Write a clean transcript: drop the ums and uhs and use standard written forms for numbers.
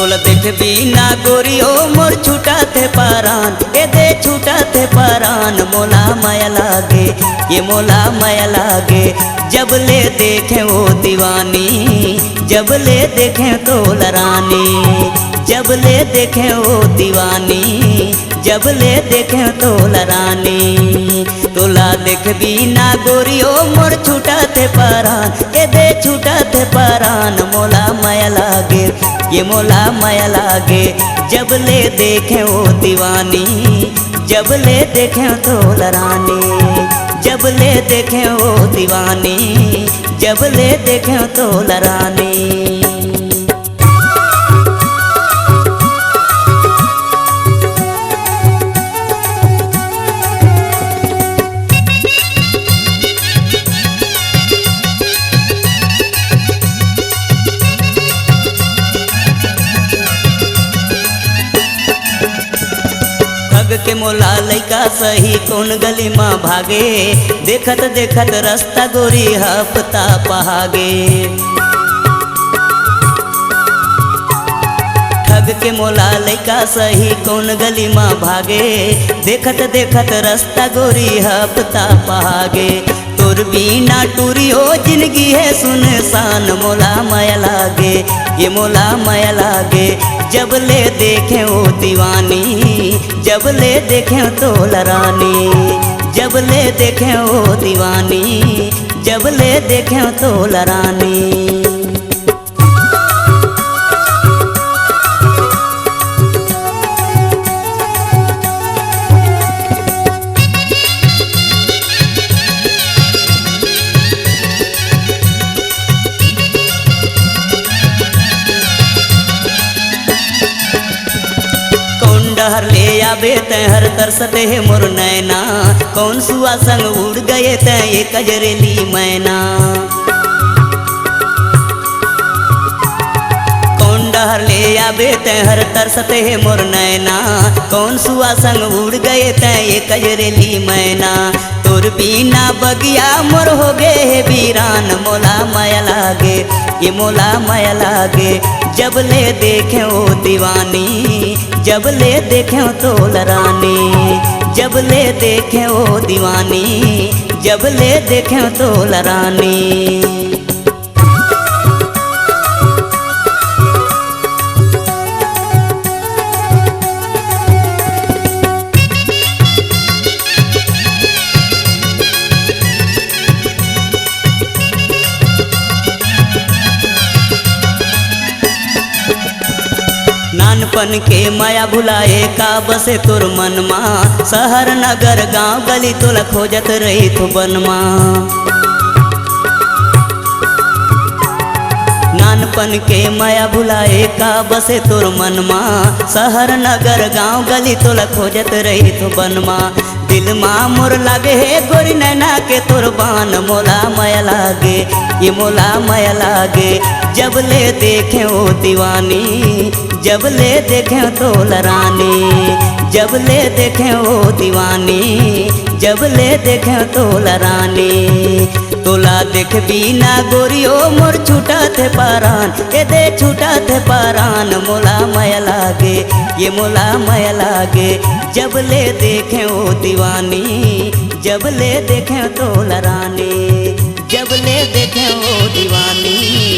तोला देख बिना गोरियो मोर छूटा थे परान, ए दे छूटा थे परान। मोला माया लागे, ये मोला माया लागे, जब ले देखे वो दीवानी, जब ले देखे तोला रानी, जब ले देखे वो दीवानी, जब ले देखे तोला रानी। तोला देख बिना गोरियो मोर छूटा थे परान, ए दे छूटा थे परान। मोला माया लागे, ये मोला माया लागे, जब ले देखे वो दीवानी, जब ले देखे तोला रानी, जब ले देखे वो दीवानी, जब ले देखे तोला रानी। के मोला लइका सही कौन गली माँ भागे, देखत देखत रास्ता गोरी हफ्ता पहागे। ठग के मोला लइका सही कौन गली माँ भागे, देखत देखत रास्ता गोरी हफ्ता पहागे। तोर बिना टूरी हो जिंदगी है सुनसान। मोला माया लागे, ये मोला माया लागे, जब ले देखे वो दीवानी, जब ले देखे तोला रानी, जब ले देखे वो दीवानी, जब ले देखे तोला रानी। हर ले आबे ते हर तरसते है मोर नैना, कौन सुआ संग उड़ गए ते ये कजरेली मैना। कौन डहर ले आबे ते हर तरसते है मोर नैना, कौन सुआ संग उड़ गए ते ये कजरेली मैना। तोर बिना बगिया मोर हो गए है वीरान। मोला माया लागे, ये मोला माया लागे, जब ले देखे वो दीवानी, जब ले देखे तोला रानी, जब ले देखे वो दीवानी, जब ले देखे तोला रानी। नानपन के माया भुलाए का बसे तोर मनमा, शहर नगर गांव गली तोला खोजत रही तो बनमा। नानपन के माया भुलाए का बसे तोर मनमा, शहर नगर गांव गली तोला खोजत रही तो बनमा। दिल माँ मोर लागे है गोरी नैना के तोर बान। मोला माया लागे, ये मोला माया लागे, जब ले देखे वो दीवानी, जब ले देखे तोला रानी, जब ले देखे वो दीवानी, जब ले देखे तोला रानी। तोला देख बिना गोरियो मोर छूटा थे परान, ए दे छूटा थे परान। मोला माया लागे, ये मोला माया लागे, जब ले देखे वो दीवानी, जब ले देखे तोला रानी, जब ले देखे वो दीवानी।